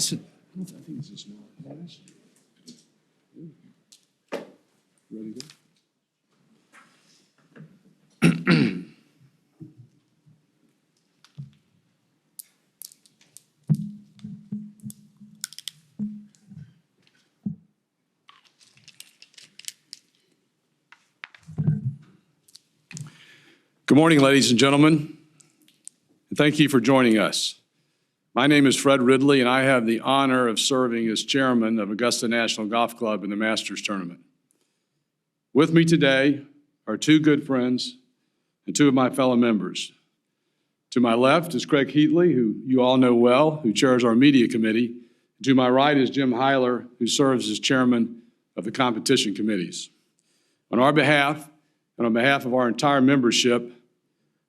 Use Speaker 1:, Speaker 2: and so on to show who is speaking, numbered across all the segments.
Speaker 1: Listen, I think it's a small. Ready to go? Good morning, ladies and gentlemen, and thank you for joining us. My name is Fred Ridley, and I have the honor of serving as chairman of Augusta National Golf Club in the Masters Tournament. With me today are two good friends and two of my fellow members. To my left is Craig Heatley, who you all know well, who chairs our media committee. To my right is Jim Heiler, who serves as chairman of the competition committees. On our behalf, and on behalf of our entire membership,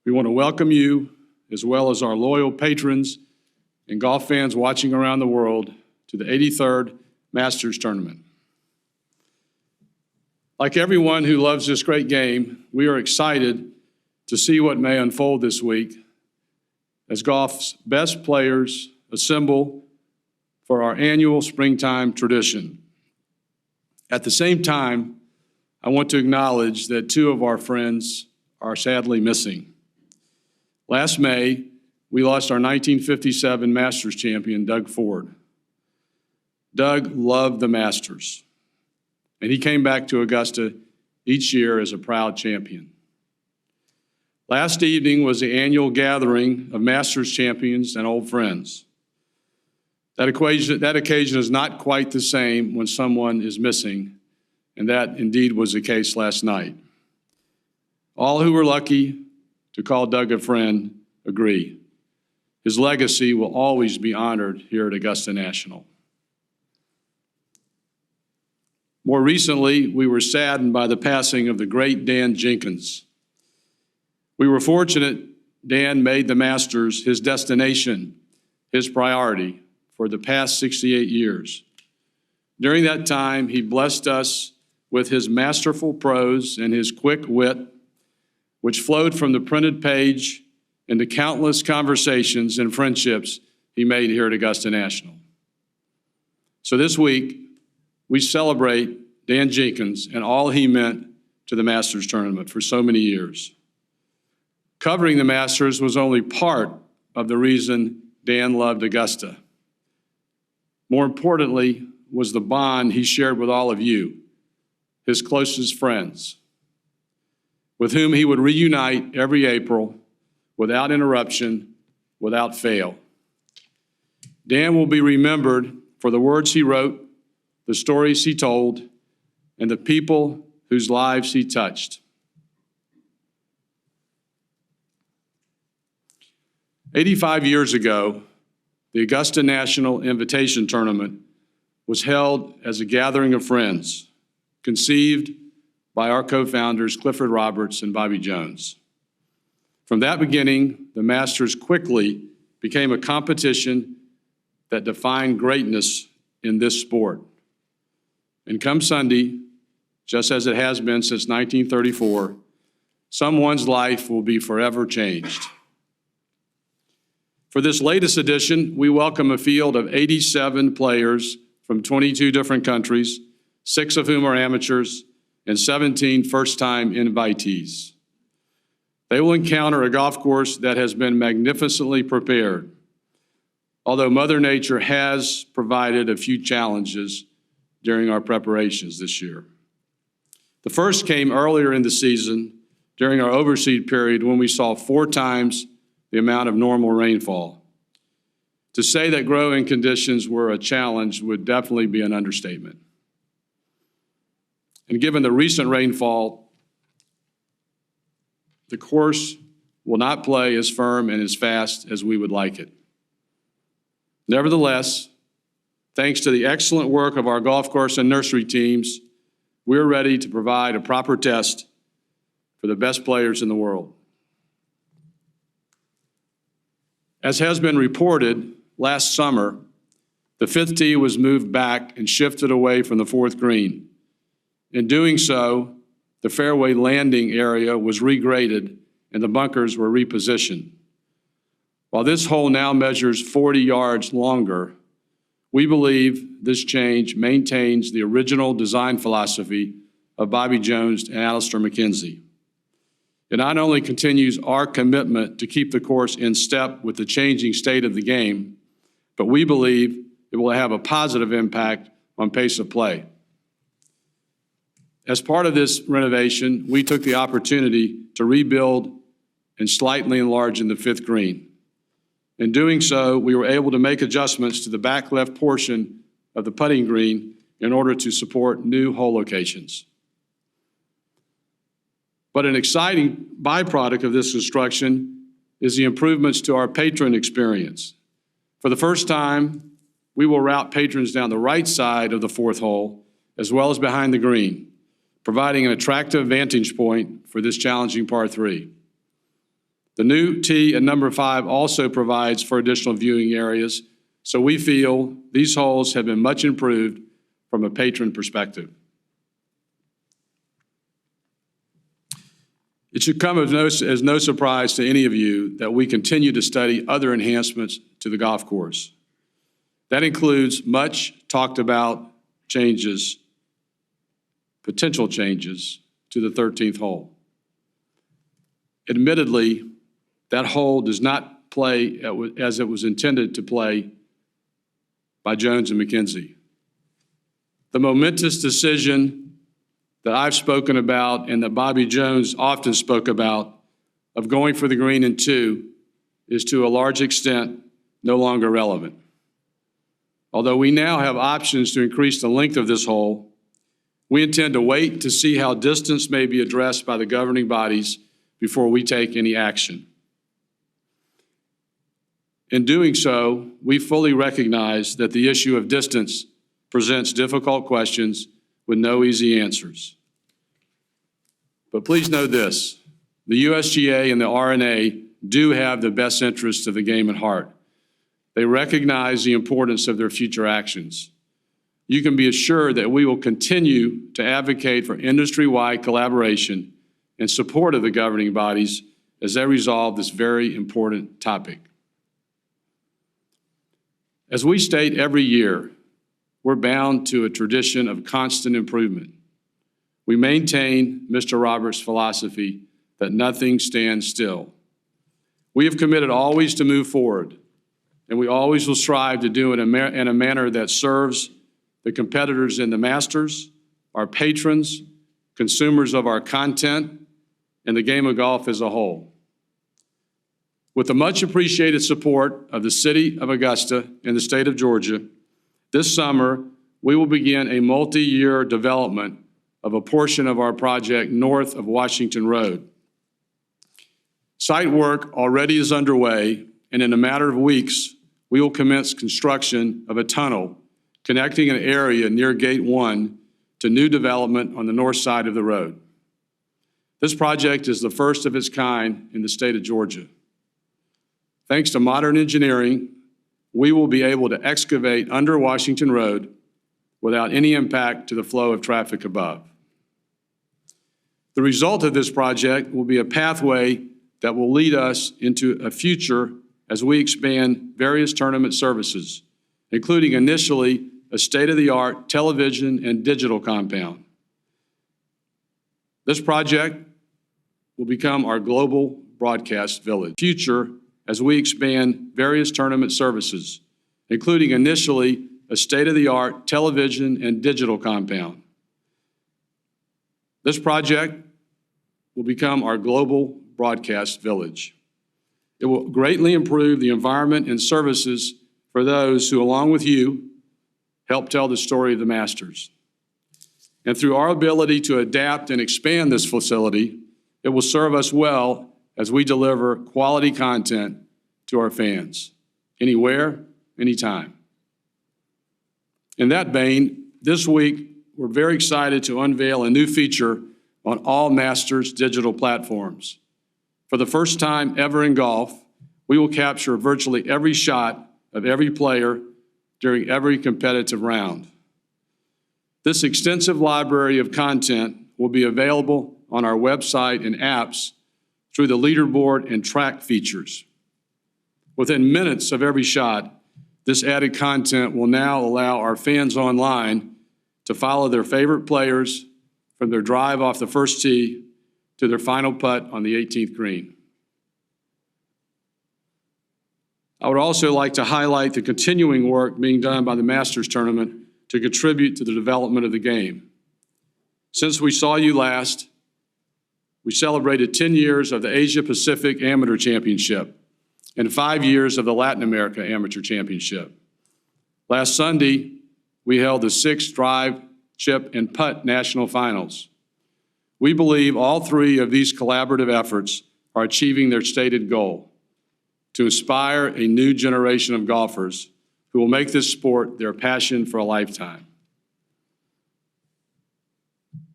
Speaker 1: we want to welcome you, as well as our loyal patrons and golf fans watching around the world, to the 83rd Masters Tournament. Like everyone who loves this great game, we are excited to see what may unfold this week as golf's best players assemble for our annual springtime tradition. At the same time, I want to acknowledge that two of our friends are sadly missing. Last May, we lost our 1957 Masters champion, Doug Ford. Doug loved the Masters, and he came back to Augusta each year as a proud champion. Last evening was the annual gathering of Masters champions and old friends. That occasion is not quite the same when someone is missing, and that indeed was the case last night. All who were lucky to call Doug a friend agree. His legacy will always be honored here at Augusta National. More recently, we were saddened by the passing of the great Dan Jenkins. We were fortunate Dan made the Masters his destination, his priority for the past 68 years. During that time, he blessed us with his masterful prose and his quick wit, which flowed from the printed page into countless conversations and friendships he made here at Augusta National. So this week, we celebrate Dan Jenkins and all he meant to the Masters Tournament for so many years. Covering the Masters was only part of the reason Dan loved Augusta. More importantly was the bond he shared with all of you, his closest friends, with whom he would reunite every April without interruption, without fail. Dan will be remembered for the words he wrote, the stories he told, and the people whose lives he touched. 85 years ago, the Augusta National Invitation Tournament was held as a gathering of friends, conceived by our co-founders Clifford Roberts and Bobby Jones. From that beginning, the Masters quickly became a competition that defined greatness in this sport. And come Sunday, just as it has been since 1934, someone's life will be forever changed. For this latest edition, we welcome a field of 87 players from 22 different countries, 6 of whom are amateurs, and 17 first-time invitees. They will encounter a golf course that has been magnificently prepared, although Mother Nature has provided a few challenges during our preparations this year. The first came earlier in the season during our overseed period when we saw 4 times the amount of normal rainfall. To say that growing conditions were a challenge would definitely be an understatement. And given the recent rainfall, the course will not play as firm and as fast as we would like it. Nevertheless, thanks to the excellent work of our golf course and nursery teams, we're ready to provide a proper test for the best players in the world. As has been reported, last summer, the 5th tee was moved back and shifted away from the 4th green. In doing so, the fairway landing area was regraded and the bunkers were repositioned. While this hole now measures 40 yards longer, We believe this change maintains the original design philosophy of Bobby Jones and Alistair McKenzie. It not only continues our commitment to keep the course in step with the changing state of the game, but we believe it will have a positive impact on pace of play. As part of this renovation, we took the opportunity to rebuild and slightly enlarge the fifth green. In doing so, we were able to make adjustments to the back left portion of the putting green in order to support new hole locations. But an exciting byproduct of this construction is the improvements to our patron experience. For the first time, we will route patrons down the right side of the fourth hole, as well as behind the green, providing an attractive vantage point for this challenging par 3. The new tee at number 5 also provides for additional viewing areas, so we feel these holes have been much improved from a patron perspective. It should come as no surprise to any of you that we continue to study other enhancements to the golf course. That includes much talked about changes, potential changes to the 13th hole. Admittedly, that hole does not play as it was intended to play by Jones and McKenzie. The momentous decision that I've spoken about and that Bobby Jones often spoke about of going for the green in 2 is to a large extent no longer relevant. Although we now have options to increase the length of this hole, we intend to wait to see how distance may be addressed by the governing bodies before we take any action. In doing so, we fully recognize that the issue of distance presents difficult questions with no easy answers. But please know this, the USGA and the R&A do have the best interests of the game at heart. They recognize the importance of their future actions. You can be assured that we will continue to advocate for industry-wide collaboration and support of the governing bodies as they resolve this very important topic. As we state every year, we're bound to a tradition of constant improvement. We maintain Mr. Roberts' philosophy that nothing stands still. We have committed always to move forward, and we always will strive to do it in a manner that serves the competitors in the Masters, our patrons, consumers of our content, and the game of golf as a whole. With the much appreciated support of the City of Augusta and the State of Georgia, this summer we will begin a multi-year development of a portion of our project north of Washington Road. Site work already is underway, and in a matter of weeks, we will commence construction of a tunnel connecting an area near Gate 1 to new development on the north side of the road. This project is the first of its kind in the state of Georgia. Thanks to modern engineering, we will be able to excavate under Washington Road without any impact to the flow of traffic above. The result of this project will be a pathway that will lead us into a future as we expand various tournament services, including initially a state-of-the-art television and digital compound. This project will become our global broadcast village. Future as we expand various tournament services, including initially a state-of-the-art television and digital compound. This project will become our global broadcast village. It will greatly improve the environment and services for those who, along with you, help tell the story of the Masters. And through our ability to adapt and expand this facility, it will serve us well as we deliver quality content to our fans, anywhere, anytime. In that vein, this week, we're very excited to unveil a new feature on all Masters digital platforms. For the first time ever in golf, we will capture virtually every shot of every player during every competitive round. This extensive library of content will be available on our website and apps through the leaderboard and track features. Within minutes of every shot, This added content will now allow our fans online to follow their favorite players from their drive off the first tee to their final putt on the 18th green. I would also like to highlight the continuing work being done by the Masters Tournament to contribute to the development of the game. Since we saw you last, we celebrated 10 years of the Asia Pacific Amateur Championship and 5 years of the Latin America Amateur Championship. Last Sunday, we held the 6th Drive, Chip, and Putt National Finals. We believe all 3 of these collaborative efforts are achieving their stated goal: to inspire a new generation of golfers who will make this sport their passion for a lifetime.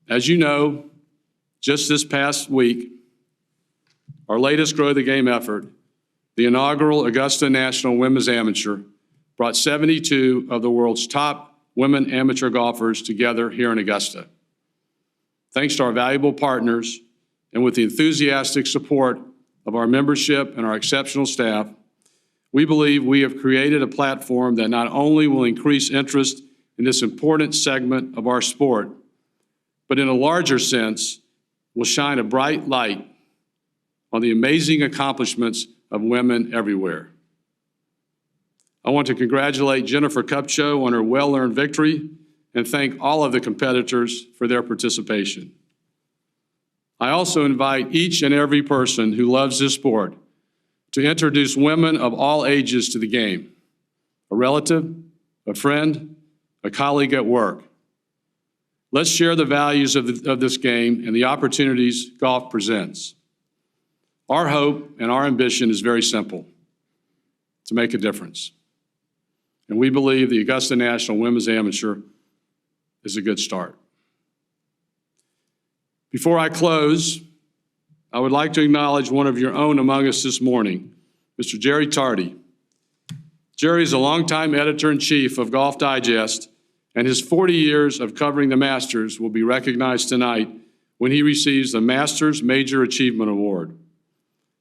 Speaker 1: As you know, just this past week, our latest Grow the Game effort, the inaugural Augusta National Women's Amateur, brought 72 of the world's top women amateur golfers together here in Augusta. Thanks to our valuable partners and with the enthusiastic support of our membership and our exceptional staff, we believe we have created a platform that not only will increase interest in this important segment of our sport, but in a larger sense, will shine a bright light on the amazing accomplishments of women everywhere. I want to congratulate Jennifer Kupcho on her well-earned victory and thank all of the competitors for their participation. I also invite each and every person who loves this sport to introduce women of all ages to the game: a relative, a friend, a colleague at work. Let's share the values of this game and the opportunities golf presents. Our hope and our ambition is very simple: to make a difference. And we believe the Augusta National Women's Amateur is a good start. Before I close, I would like to acknowledge one of your own among us this morning, Mr. Jerry Tardy. Jerry is a longtime editor-in-chief of Golf Digest, and his 40 years of covering the Masters will be recognized tonight when he receives the Masters Major Achievement Award.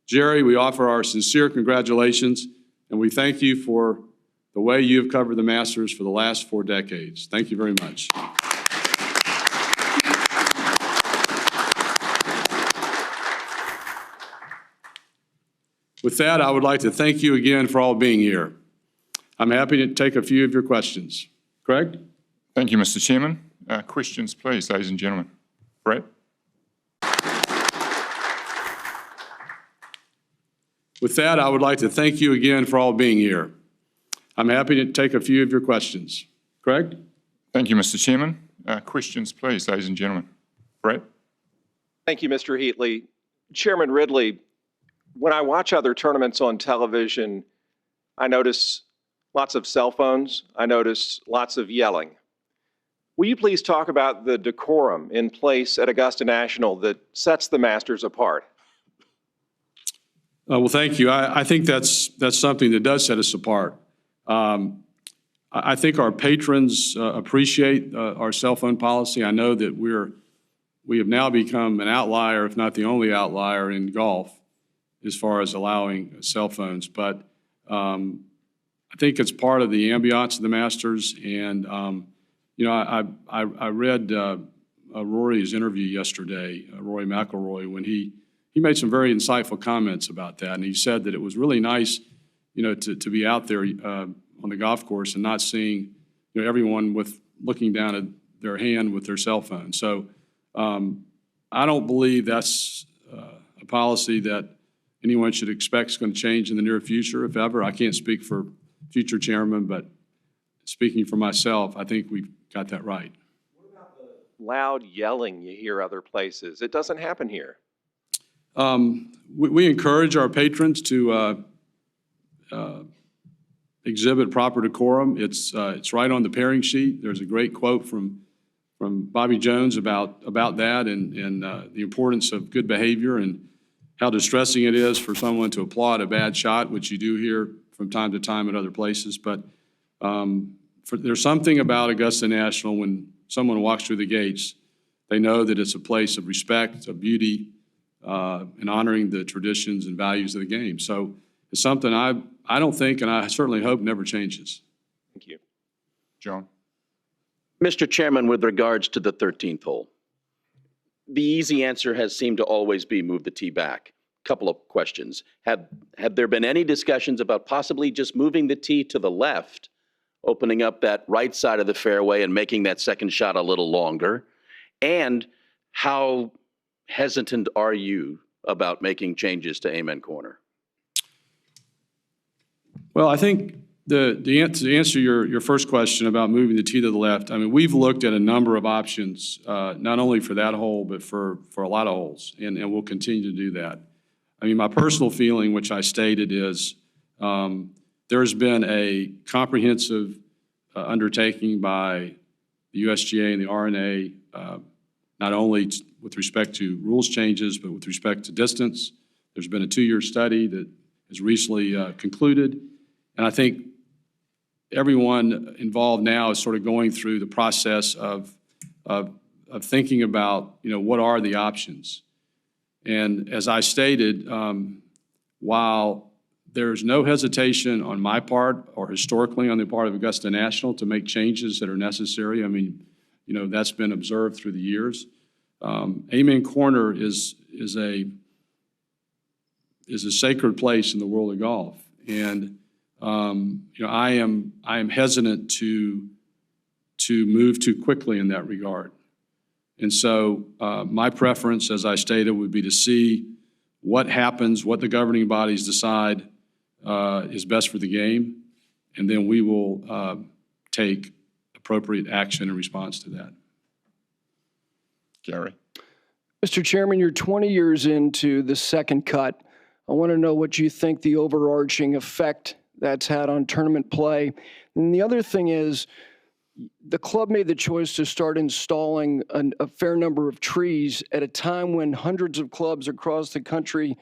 Speaker 1: Jerry, we offer our sincere congratulations, and we thank you for the way you have covered the Masters for the last 4 decades. Thank you very much. With that, I would like to thank you again for all being here. I'm happy to take a few of your questions. Craig?
Speaker 2: Thank you, Mr. Chairman. Questions, please, ladies and gentlemen. Brett?
Speaker 1: With that, I would like to thank you again for all being here. I'm happy to take a few of your questions. Craig?
Speaker 2: Thank you, Mr. Chairman. Questions, please, ladies and gentlemen. Brett?
Speaker 3: Thank you, Mr. Heatley. Chairman Ridley, when I watch other tournaments on television, I notice lots of cell phones. I notice lots of yelling. Will you please talk about the decorum in place at Augusta National that sets the Masters apart?
Speaker 1: Well, thank you. I think that's something that does set us apart. I think our patrons appreciate our cell phone policy. I know that we have now become an outlier, if not the only outlier in golf, as far as allowing cell phones. But I think it's part of the ambiance of the Masters. And, I read Rory's interview yesterday, Rory McIlroy, when he made some very insightful comments about that. And he said that it was really nice, to be out there on the golf course and not seeing, everyone looking down at their hand with their cell phone. So I don't believe that's a policy that anyone should expect is going to change in the near future, if ever. I can't speak for future chairman, but speaking for myself, I think we've got that right.
Speaker 3: What about the loud yelling you hear other places? It doesn't happen here.
Speaker 1: We encourage our patrons to exhibit proper decorum. It's right on the pairing sheet. There's a great quote from Bobby Jones about that and the importance of good behavior and how distressing it is for someone to applaud a bad shot, which you do hear from time to time at other places. But there's something about Augusta National when someone walks through the gates, they know that it's a place of respect, of beauty, and honoring the traditions and values of the game. So is something I don't think, and I certainly hope, never changes.
Speaker 3: Thank you.
Speaker 2: John?
Speaker 4: Mr. Chairman, with regards to the 13th hole, the easy answer has seemed to always be move the tee back. Couple of questions. Have there been any discussions about possibly just moving the tee to the left, opening up that right side of the fairway and making that second shot a little longer? And how hesitant are you about making changes to Amen Corner?
Speaker 1: Well, I think to answer your first question about moving the tee to the left, I mean, we've looked at a number of options, not only for that hole, but for a lot of holes, and we'll continue to do that. I mean, my personal feeling, which I stated, is there's been a comprehensive undertaking by the USGA and the R&A, not only with respect to rules changes, but with respect to distance. There's been a 2-year study that has recently concluded, and I think everyone involved now is sort of going through the process of thinking about, what are the options. And as I stated, while there's no hesitation on my part or historically on the part of Augusta National to make changes that are necessary, I mean, that's been observed through the years. Amen Corner is a sacred place in the world of golf, and I am hesitant to move too quickly in that regard. And so my preference, as I stated, would be to see what happens, what the governing bodies decide is best for the game, and then we will take appropriate action in response to that.
Speaker 2: Gary?
Speaker 5: Mr. Chairman, you're 20 years into the second cut. I want to know what you think the overarching effect that's had on tournament play. And the other thing is, the club made the choice to start installing a fair number of trees at a time when hundreds of clubs across the country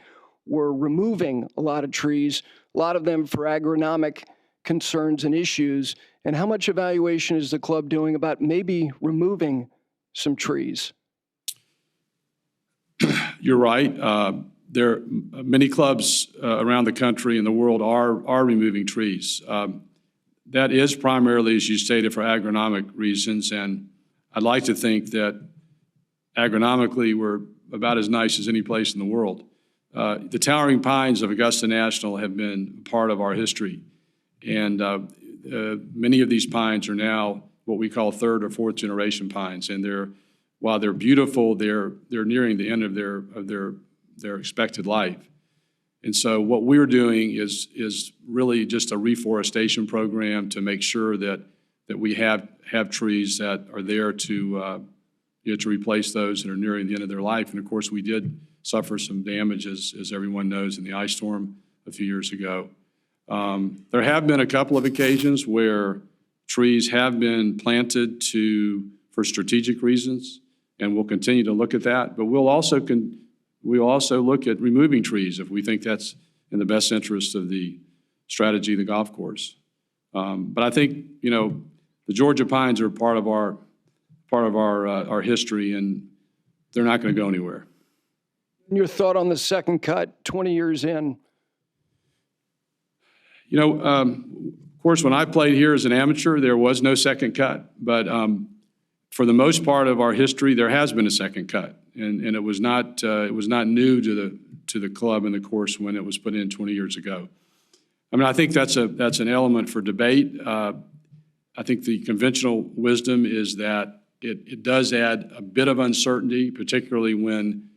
Speaker 5: were removing a lot of trees, a lot of them for agronomic concerns and issues. And how much evaluation is the club doing about maybe removing some trees?
Speaker 1: You're right. There many clubs around the country and the world are removing trees. That is primarily, as you stated, for agronomic reasons, and I'd like to think that agronomically we're about as nice as any place in the world. The towering pines of Augusta National have been part of our history, and many of these pines are now what we call third or fourth generation pines, and while they're beautiful, they're nearing the end of their expected life. And so what we're doing is really just a reforestation program to make sure that we have trees that are there to replace those that are nearing the end of their life. And of course, we did suffer some damage, as everyone knows, in the ice storm a few years ago. There have been a couple of occasions where trees have been planted for strategic reasons, and we'll continue to look at that. But we'll also look at removing trees if we think that's in the best interest of the strategy of the golf course. But I think, the Georgia pines are part of our history, and they're not going to go anywhere.
Speaker 5: Your thought on the second cut, 20 years in?
Speaker 1: Of course, when I played here as an amateur, there was no second cut. But for the most part of our history, there has been a second cut. And it was not new to the club and the course when it was put in 20 years ago. I mean, I think that's an element for debate. I think the conventional wisdom is that it does add a bit of uncertainty, particularly when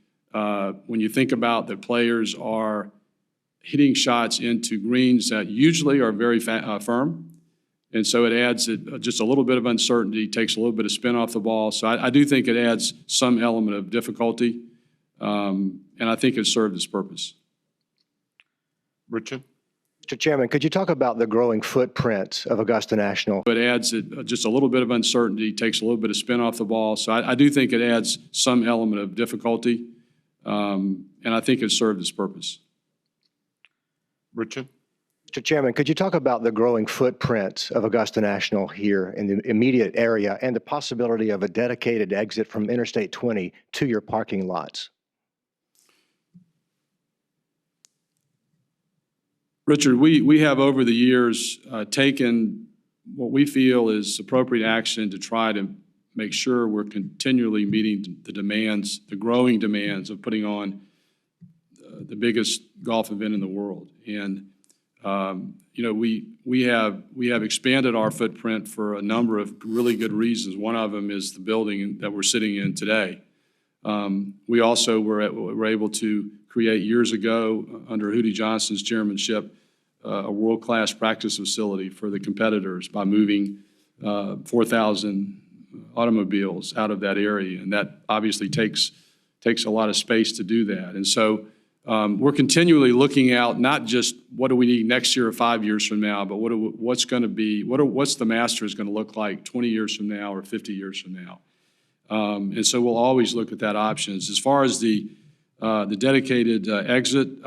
Speaker 1: you think about that players are hitting shots into greens that usually are very firm. And so it adds just a little bit of uncertainty, takes a little bit of spin off the ball. So I do think it adds some element of difficulty, and I think it served its purpose.
Speaker 2: Richard?
Speaker 6: Mr. Chairman, could you talk about the growing footprint of Augusta National?
Speaker 1: It adds just a little bit of uncertainty, takes a little bit of spin off the ball. So I do think it adds some element of difficulty, and I think it served its purpose.
Speaker 2: Richard?
Speaker 6: Mr. Chairman, could you talk about the growing footprint of Augusta National here in the immediate area and the possibility of a dedicated exit from Interstate 20 to your parking lots?
Speaker 1: Richard, we have over the years taken what we feel is appropriate action to try to make sure we're continually meeting the demands, the growing demands of putting on the biggest golf event in the world. And you know, we have expanded our footprint for a number of really good reasons. One of them is the building that we're sitting in today. We also were able to create years ago under Hootie Johnson's chairmanship a world-class practice facility for the competitors by moving 4,000 automobiles out of that area, and that obviously takes a lot of space to do that. And so we're continually looking out, not just what do we need next year or 5 years from now, but what's going to be, what's the Masters going to look like 20 years from now or 50 years from now. And so we'll always look at that options. As far as the dedicated exit,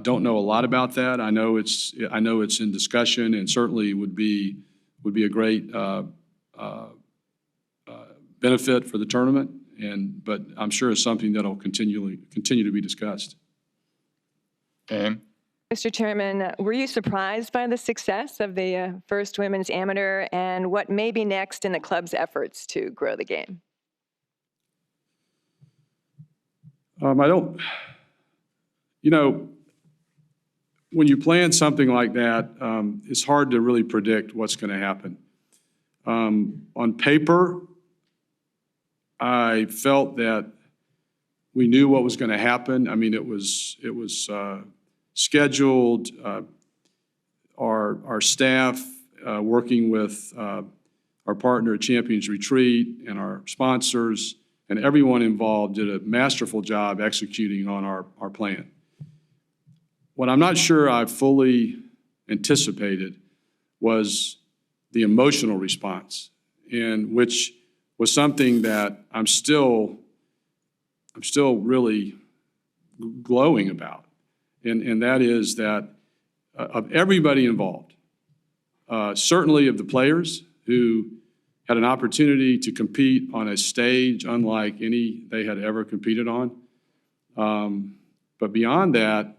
Speaker 1: don't know a lot about that. I know it's in discussion, and certainly would be a great benefit for the tournament. But I'm sure it's something that'll continue to be discussed.
Speaker 2: Ann?
Speaker 7: Mr. Chairman, were you surprised by the success of the first women's amateur, and what may be next in the club's efforts to grow the game?
Speaker 1: I don't, you know, when you plan something like that, it's hard to really predict what's going to happen. On paper, I felt that we knew what was going to happen. I mean, it was scheduled. Our staff, working with our partner at Champions Retreat and our sponsors and everyone involved, did a masterful job executing on our plan. What I'm not sure I fully anticipated was the emotional response, and which was something that I'm still really glowing about. And that is that of everybody involved, certainly of the players who had an opportunity to compete on a stage unlike any they had ever competed on. But beyond that,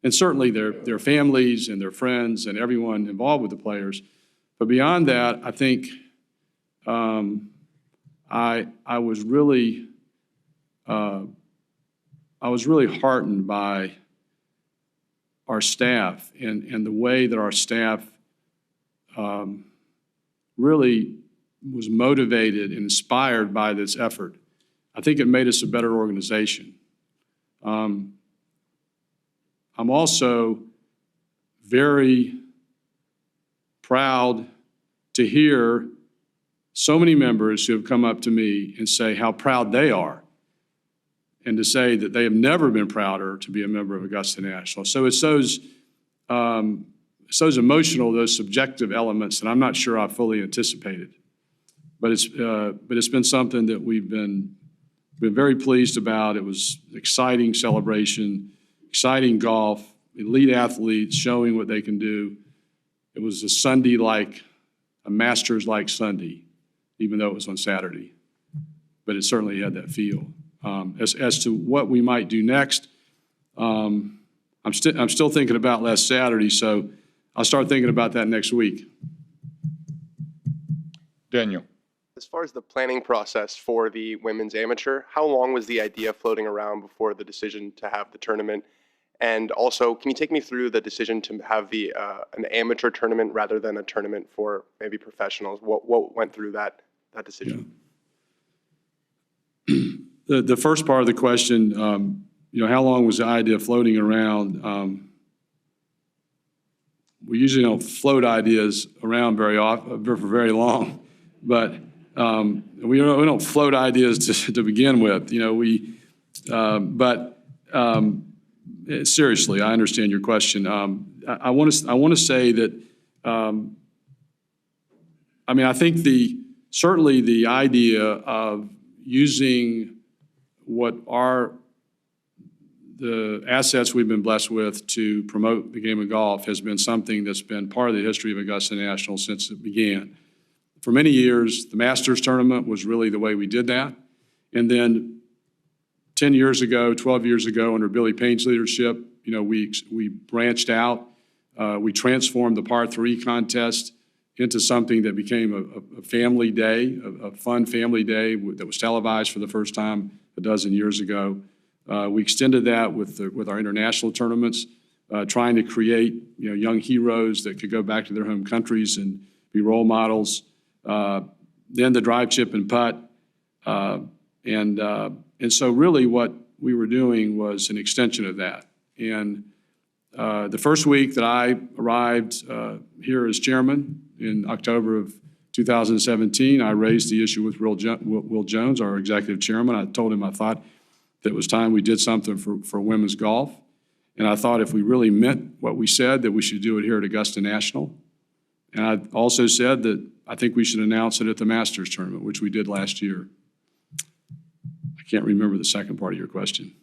Speaker 1: and certainly their families and their friends and everyone involved with the players. But beyond that, I think I was really heartened by our staff and the way that our staff really was motivated and inspired by this effort. I think it made us a better organization. I'm also very proud to hear so many members who have come up to me and say how proud they are, and to say that they have never been prouder to be a member of Augusta National. So it's those emotional, those subjective elements that I'm not sure I fully anticipated. But it's been something that we've been very pleased about. It was exciting celebration, exciting golf, elite athletes showing what they can do. It was a Sunday-like, a Masters-like Sunday, even though it was on Saturday. But it certainly had that feel. As to what we might do next, I'm still thinking about last Saturday, so I'll start thinking about that next week.
Speaker 2: Daniel?
Speaker 8: As far as the planning process for the women's amateur, how long was the idea floating around before the decision to have the tournament? And also, can you take me through the decision to have an amateur tournament rather than a tournament for maybe professionals? What went through that decision?
Speaker 1: Yeah. The first part of the question, you know, how long was the idea floating around? We usually don't float ideas around very often, for very long, but we don't float ideas to begin with. You know, seriously, I understand your question. I want to say that I mean, I think certainly the idea of using the assets we've been blessed with to promote the game of golf has been something that's been part of the history of Augusta National since it began. For many years, the Masters tournament was really the way we did that. And then 10 years ago, 12 years ago, under Billy Payne's leadership, we branched out. We transformed the par 3 contest into something that became a family day, a fun family day that was televised for the first time a dozen years ago. We extended that with our international tournaments, trying to create young heroes that could go back to their home countries and be role models. Then the drive, chip, and putt, and so really what we were doing was an extension of that. And the first week that I arrived here as chairman in October of 2017, I raised the issue with Will Jones, our executive chairman. I told him I thought that it was time we did something for women's golf. And I thought if we really meant what we said, that we should do it here at Augusta National. And I also said that I think we should announce it at the Masters tournament, which we did last year. I can't remember the second part of your question.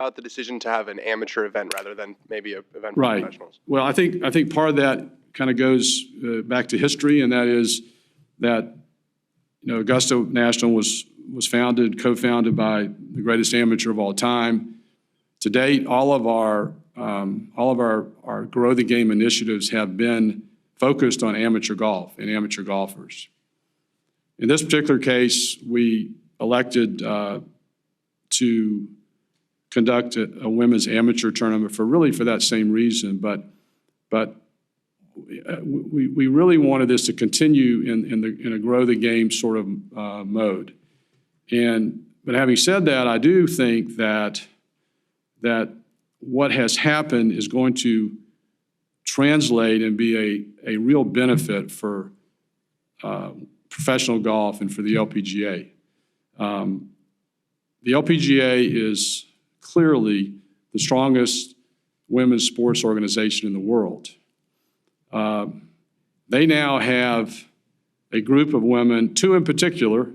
Speaker 8: About the decision to have an amateur event rather than maybe an event for
Speaker 1: Right.
Speaker 8: professionals.
Speaker 1: Well, I think part of that kind of goes back to history, and that is that Augusta National was co-founded by the greatest amateur of all time. To date, all of our Grow the Game initiatives have been focused on amateur golf and amateur golfers. In this particular case, we elected to conduct a women's amateur tournament for that same reason, but we really wanted this to continue in a Grow the Game sort of mode. But having said that, I do think that what has happened is going to translate and be a real benefit for professional golf and for the LPGA. The LPGA is clearly the strongest women's sports organization in the world. They now have a group of women, 2 in particular,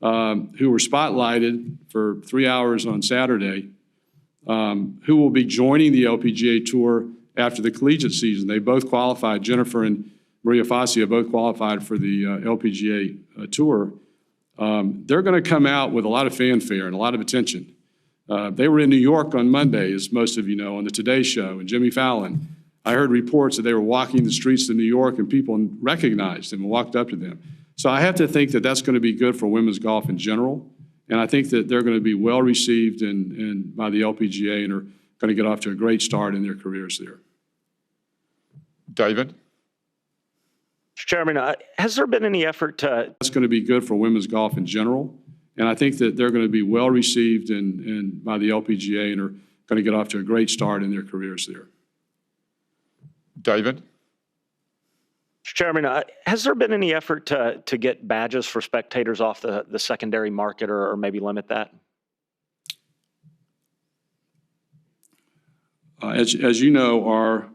Speaker 1: who were spotlighted for 3 hours on Saturday, who will be joining the LPGA Tour after the collegiate season. They both qualified. Jennifer and Maria Fassia both qualified for the LPGA Tour. They're going to come out with a lot of fanfare and a lot of attention. They were in New York on Monday, as most of you know, on the Today Show, and Jimmy Fallon. I heard reports that they were walking the streets of New York and people recognized them and walked up to them. So I have to think that that's going to be good for women's golf in general. And I think that they're going to be well received by the LPGA and are going to get off to a great start in their careers there.
Speaker 2: David?
Speaker 9: Mr. Chairman, has there been any effort to...
Speaker 1: That's going to be good for women's golf in general. And I think that they're going to be well received by the LPGA and are going to get off to a great start in their careers there.
Speaker 2: David?
Speaker 9: Mr. Chairman, has there been any effort to get badges for spectators off the secondary market or maybe limit that?
Speaker 1: As you know, our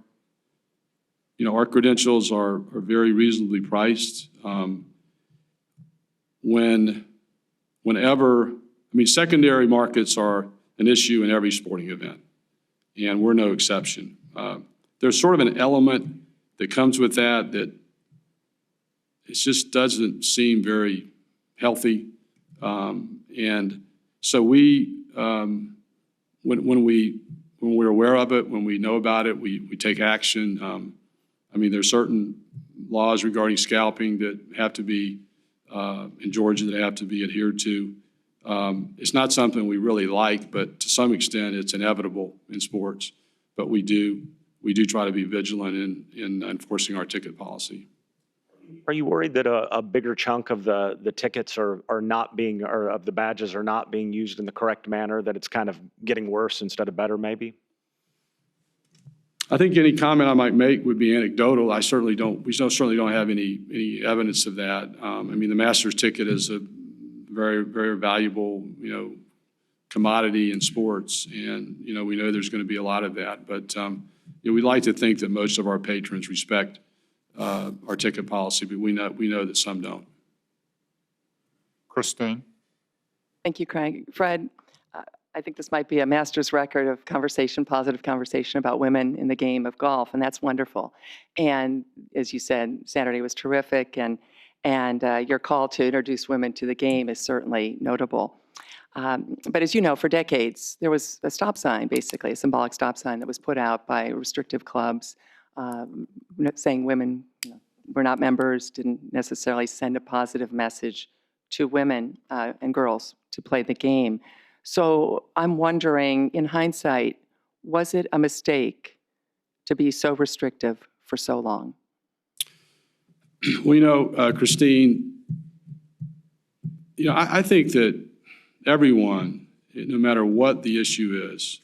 Speaker 1: credentials are very reasonably priced. Secondary markets are an issue in every sporting event, and we're no exception. There's sort of an element that comes with that it just doesn't seem very healthy. And so when we're aware of it, when we know about it, we take action. There's certain laws regarding scalping that have to be, in Georgia, that have to be adhered to. It's not something we really like, but to some extent it's inevitable in sports. But we do try to be vigilant in enforcing our ticket policy.
Speaker 9: Are you worried that a bigger chunk of the tickets are not being, or of the badges are not being used in the correct manner, that it's kind of getting worse instead of better maybe?
Speaker 1: I think any comment I might make would be anecdotal. We certainly don't have any evidence of that. The Masters ticket is a very, very valuable, commodity in sports. And, we know there's going to be a lot of that. But we'd like to think that most of our patrons respect our ticket policy, but we know that some don't.
Speaker 2: Christine?
Speaker 10: Thank you, Craig. Fred, I think this might be a master's record of positive conversation about women in the game of golf, and that's wonderful. And as you said, Saturday was terrific, and your call to introduce women to the game is certainly notable. But as you know, for decades, there was a stop sign, basically, a symbolic stop sign that was put out by restrictive clubs saying women were not members, didn't necessarily send a positive message to women and girls to play the game. So I'm wondering, in hindsight, was it a mistake to be so restrictive for so long?
Speaker 1: Well, Christine, I think that everyone, no matter what the issue is,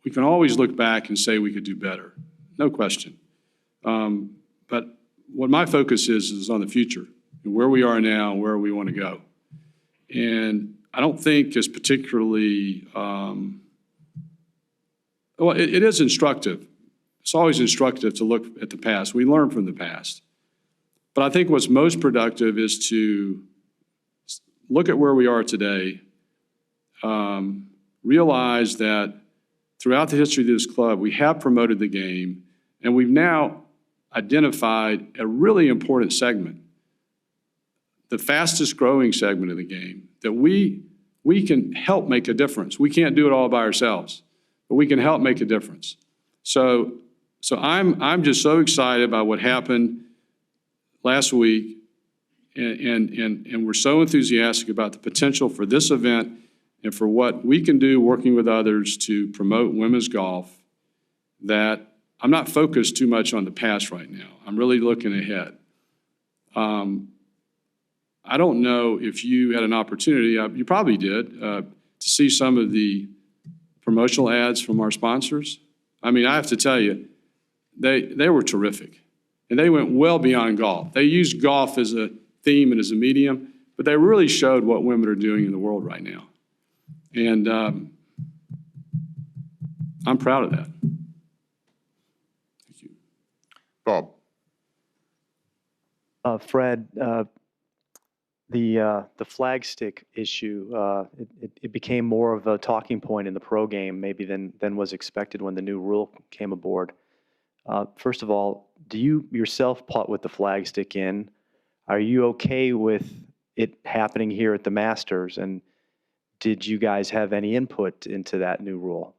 Speaker 1: we can always look back and say we could do better, no question. But what my focus is on the future, where we are now, where we want to go. And I don't think it's particularly, well, it is instructive. It's always instructive to look at the past. We learn from the past. But I think what's most productive is to look at where we are today, realize that throughout the history of this club, we have promoted the game, and we've now identified a really important segment, the fastest growing segment of the game, that we can help make a difference. We can't do it all by ourselves, but we can help make a difference. So I'm just so excited about what happened last week, and we're so enthusiastic about the potential for this event and for what we can do working with others to promote women's golf, that I'm not focused too much on the past right now. I'm really looking ahead. I don't know if you had an opportunity, you probably did, to see some of the promotional ads from our sponsors. I mean, I have to tell you, they were terrific. And they went well beyond golf. They used golf as a theme and as a medium, but they really showed what women are doing in the world right now. And I'm proud of that. Thank you.
Speaker 2: Bob.
Speaker 11: Fred, the flag stick issue, it became more of a talking point in the pro game maybe than was expected when the new rule came aboard. First of all, do you yourself putt with the flag stick in? Are you okay with it happening here at the Masters? And did you guys have any input into that new rule?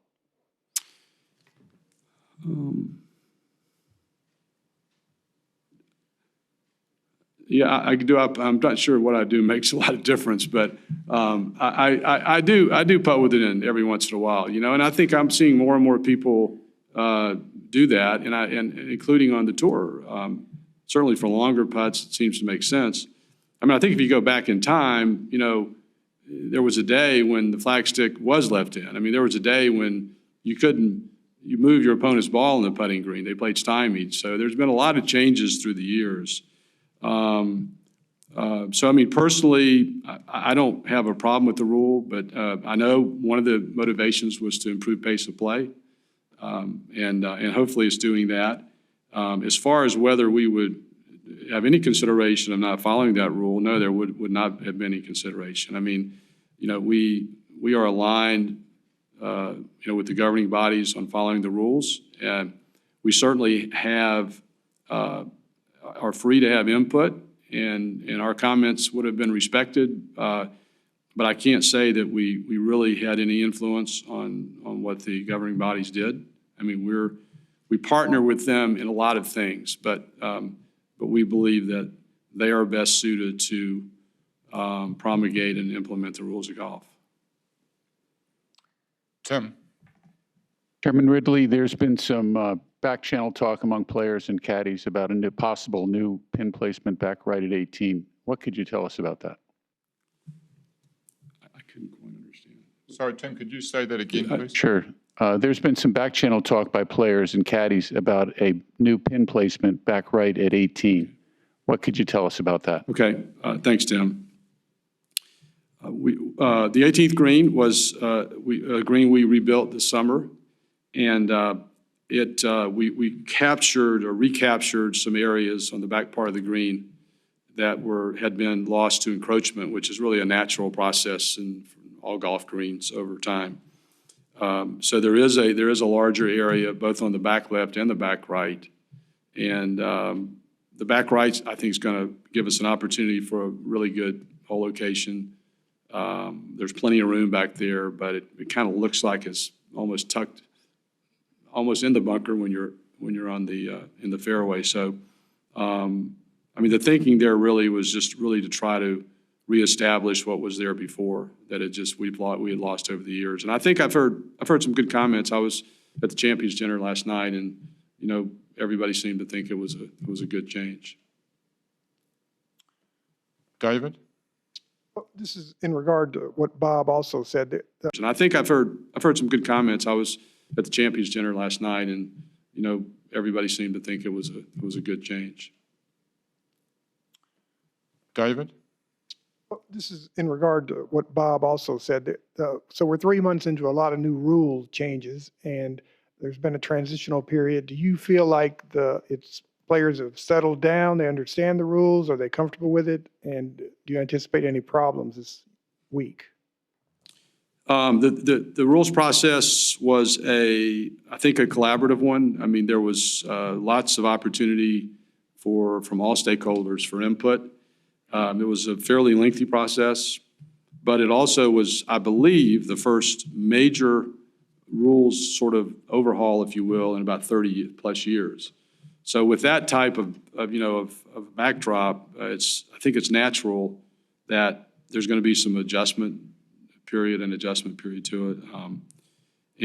Speaker 1: Yeah, I do. I'm not sure what I do makes a lot of difference, but I do putt with it in every once in a while, and I think I'm seeing more and more people do that, and including on the tour. Certainly for longer putts, it seems to make sense. I mean, I think if you go back in time, there was a day when the flag stick was left in. I mean, there was a day when you move your opponent's ball in the putting green. They played stymied. So there's been a lot of changes through the years. So, I mean, personally, I don't have a problem with the rule, but I know one of the motivations was to improve pace of play. And hopefully it's doing that. As far as whether we would have any consideration of not following that rule, no, there would not have been any consideration. I mean, we are aligned, with the governing bodies on following the rules, and we certainly are free to have input, and our comments would have been respected. But I can't say that we really had any influence on what the governing bodies did. I mean, we partner with them in a lot of things, but we believe that they are best suited to promulgate and implement the rules of golf.
Speaker 2: Tim.
Speaker 12: Chairman Ridley, there's been some back channel talk among players and caddies about a possible new pin placement back right at 18. What could you tell us about that?
Speaker 1: I couldn't quite understand.
Speaker 2: Sorry, Tim, could you say that again, please?
Speaker 12: Sure. There's been some back channel talk by players and caddies about a new pin placement back right at 18. What could you tell us about that?
Speaker 1: Okay, thanks, Tim. The 18th green was a green we rebuilt this summer, and we captured or recaptured some areas on the back part of the green that had been lost to encroachment, which is really a natural process in all golf greens over time. So there is a larger area both on the back left and the back right, and the back right I think is going to give us an opportunity for a really good hole location. There's plenty of room back there, but it kind of looks like it's almost tucked, almost in the bunker when you're on the in the fairway. So, I mean, the thinking there really was just really to try to reestablish what was there before, that we had lost over the years. And I think I've heard some good comments. I was at the Champions Dinner last night, and everybody seemed to think it was a good change.
Speaker 2: David?
Speaker 13: This is in regard to what Bob also said.
Speaker 1: And I think I've heard some good comments. I was at the Champions Dinner last night, and everybody seemed to think it was a good change.
Speaker 2: David?
Speaker 13: This is in regard to what Bob also said. So we're 3 months into a lot of new rule changes, and there's been a transitional period. Do you feel like players have settled down, they understand the rules, are they comfortable with it, and do you anticipate any problems this week?
Speaker 1: The rules process was I think a collaborative one. I mean, there was lots of opportunity from all stakeholders for input. It was a fairly lengthy process, but it also was, I believe, the first major rules sort of overhaul, if you will, in about 30 plus years. So with that type of backdrop, I think it's natural that there's going to be some adjustment period to it.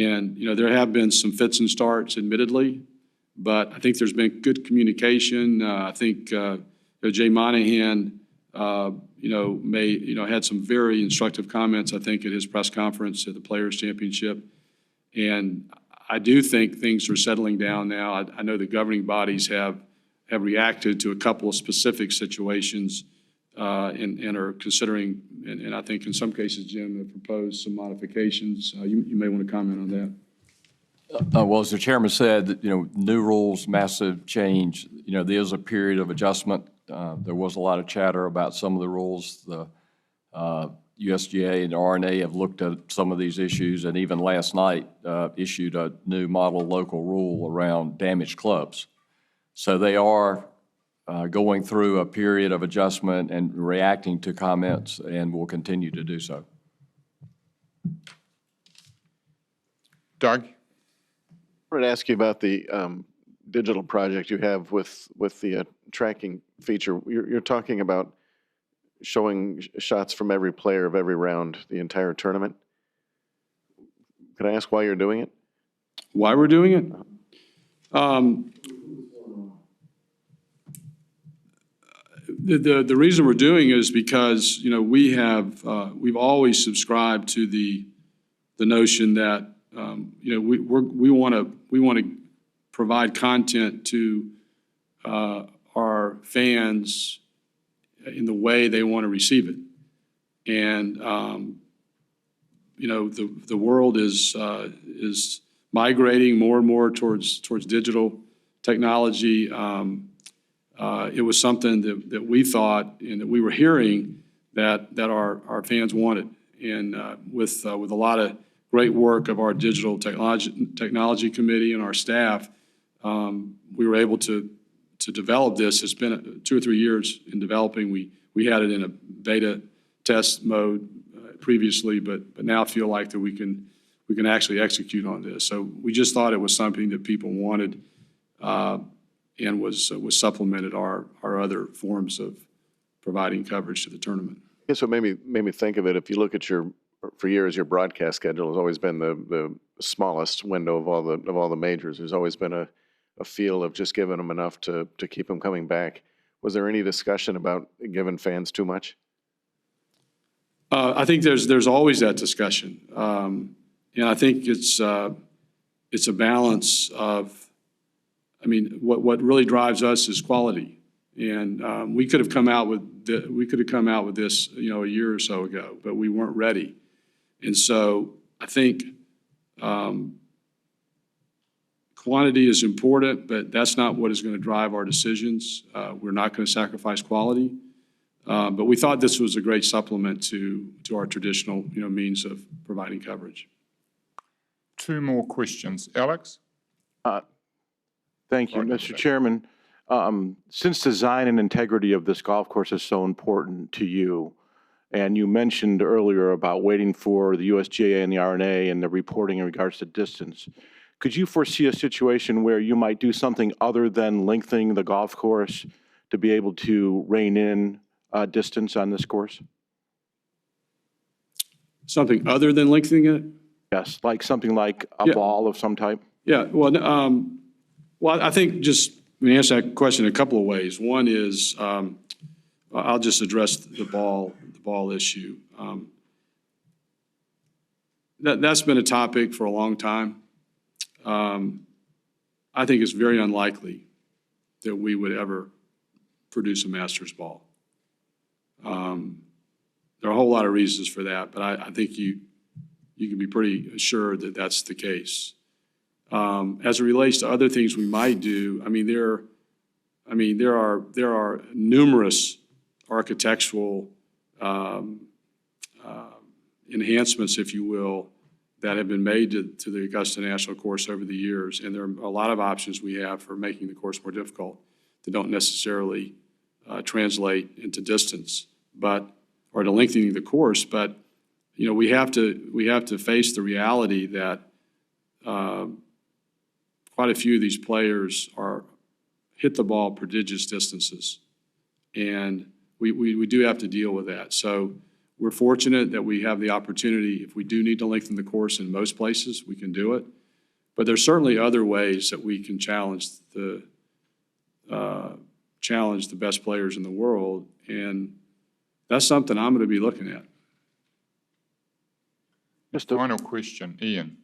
Speaker 1: And there have been some fits and starts, admittedly, but I think there's been good communication. I think Jay Monahan, had some very instructive comments, I think, at his press conference at the Players Championship. And I do think things are settling down now. I know the governing bodies have reacted to a couple of specific situations and are considering, and I think in some cases, Jim, have proposed some modifications. You may want to comment on that.
Speaker 14: Well, as the chairman said, new rules, massive change. There is a period of adjustment. There was a lot of chatter about some of the rules. The USGA and the RNA have looked at some of these issues, and even last night issued a new model local rule around damaged clubs. So they are going through a period of adjustment and reacting to comments, and will continue to do so.
Speaker 2: Doug?
Speaker 15: I wanted to ask you about the digital project you have with the tracking feature. You're talking about showing shots from every player of every round, the entire tournament. Can I ask why you're doing it?
Speaker 1: Why we're doing it? The reason we're doing it is because we've always subscribed to the notion that we want to provide content to our fans in the way they want to receive it. And the world is migrating more and more towards digital technology. It was something that we thought and that we were hearing that our fans wanted. And with a lot of great work of our digital technology committee and our staff, we were able to develop this. It's been 2 or 3 years in developing. We had it in a beta test mode previously, but now feel like that we can actually execute on this. So we just thought it was something that people wanted, and was supplemented our other forms of providing coverage to the tournament.
Speaker 15: Yeah, so made me think of it. If you look at for years, your broadcast schedule has always been the smallest window of all the majors. There's always been a feel of just giving them enough to keep them coming back. Was there any discussion about giving fans too much?
Speaker 1: I think there's always that discussion, and I think it's a balance of. I mean, what really drives us is quality, and we could have come out with this a year or so ago, but we weren't ready, and so I think quantity is important, but that's not what is going to drive our decisions. We're not going to sacrifice quality, but we thought this was a great supplement to our traditional means of providing coverage.
Speaker 2: 2 more questions. Alex?
Speaker 16: Thank you, Mr. Chairman. Since design and integrity of this golf course is so important to you, And you mentioned earlier about waiting for the USGA and the RNA and the reporting in regards to distance. Could you foresee a situation where you might do something other than lengthening the golf course to be able to rein in distance on this course?
Speaker 1: Something other than lengthening it?
Speaker 16: Yes, like something like a
Speaker 1: Yeah.
Speaker 16: ball of some type?
Speaker 1: Yeah, well, I think just, let me answer that question in a couple of ways. One is, I'll just address the ball issue. That's been a topic for a long time. I think it's very unlikely that we would ever produce a Masters ball. There are a whole lot of reasons for that, but I think you can be pretty assured that that's the case. As it relates to other things we might do, there are numerous architectural enhancements, if you will, that have been made to the Augusta National Course over the years, and there are a lot of options we have for making the course more difficult that don't necessarily translate into distance, or to lengthening the course. But we have to face the reality that quite a few of these players hit the ball prodigious distances, and we do have to deal with that. So we're fortunate that we have the opportunity. If we do need to lengthen the course in most places, we can do it. But there's certainly other ways that we can challenge the best players in the world, and that's something I'm going to be looking at.
Speaker 2: Just a final question, Ian.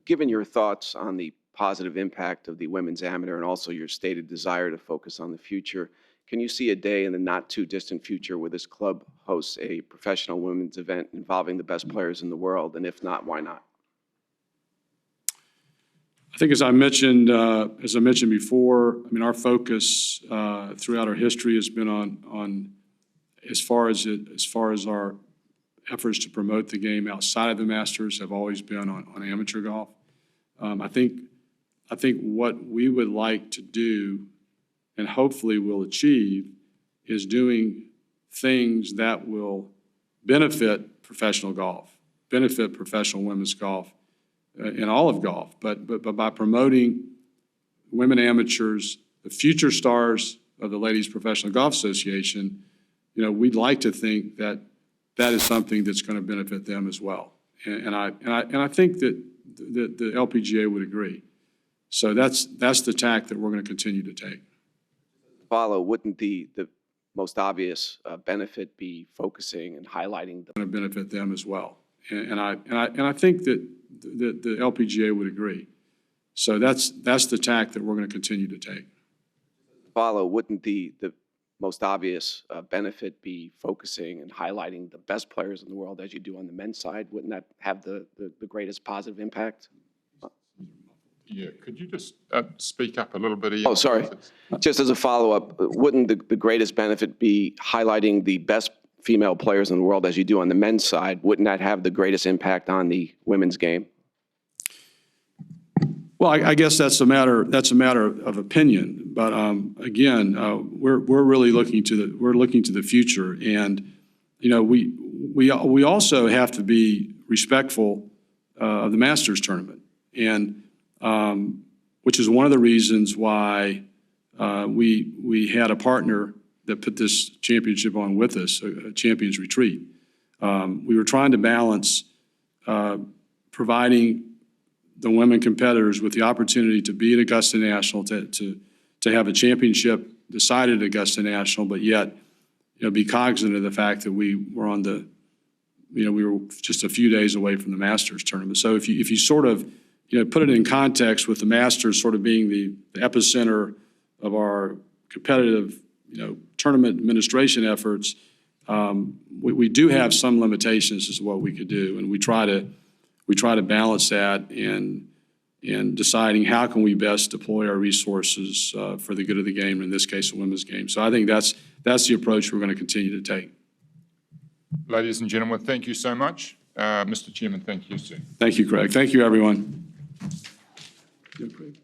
Speaker 17: Given your thoughts on the positive impact of the women's amateur and also your stated desire to focus on the future, can you see a day in the not too distant future where this club hosts a professional women's event involving the best players in the world? And if not, why not?
Speaker 1: I think as I mentioned before, our focus throughout our history has been on as far as our efforts to promote the game outside of the Masters have always been on amateur golf. I think what we would like to do and hopefully will achieve is doing things that will benefit professional golf, benefit professional women's golf, in all of golf, but by promoting women amateurs, the future stars of the Ladies Professional Golf Association, we'd like to think that that is something that's going to benefit them as well. And I think that the LPGA would agree. So that's the tack that we're going to continue to take.
Speaker 17: Follow, wouldn't the most obvious benefit be focusing and highlighting the
Speaker 1: Going to benefit them as well. And I think that the LPGA would agree. So that's the tack that we're going to continue to take.
Speaker 17: Follow, wouldn't the most obvious benefit be focusing and highlighting the best players in the world as you do on the men's side? Wouldn't that have the greatest positive impact?
Speaker 2: Yeah, could you just speak up a little bit, Ian?
Speaker 17: Oh, sorry. Just as a follow-up, wouldn't the greatest benefit be highlighting the best female players in the world as you do on the men's side? Wouldn't that have the greatest impact on the women's game?
Speaker 1: Well, I guess that's a matter of opinion. But again, we're really looking to the future, and we also have to be respectful of the Masters tournament, and which is one of the reasons why we had a partner that put this championship on with us, a Champions Retreat. We were trying to balance providing the women competitors with the opportunity to be at Augusta National, to have a championship decided at Augusta National, but yet be cognizant of the fact that we were we were just a few days away from the Masters tournament. So if you sort of put it in context with the Masters sort of being the epicenter of our competitive tournament administration efforts, we do have some limitations as to what we could do, and we try to balance that in deciding how can we best deploy our resources for the good of the game, in this case, the women's game. So I think that's the approach we're going to continue to take.
Speaker 2: Ladies and gentlemen, thank you so much. Mr. Chairman, thank you, sir.
Speaker 1: Thank you, Craig. Thank you, everyone. Yeah, Craig.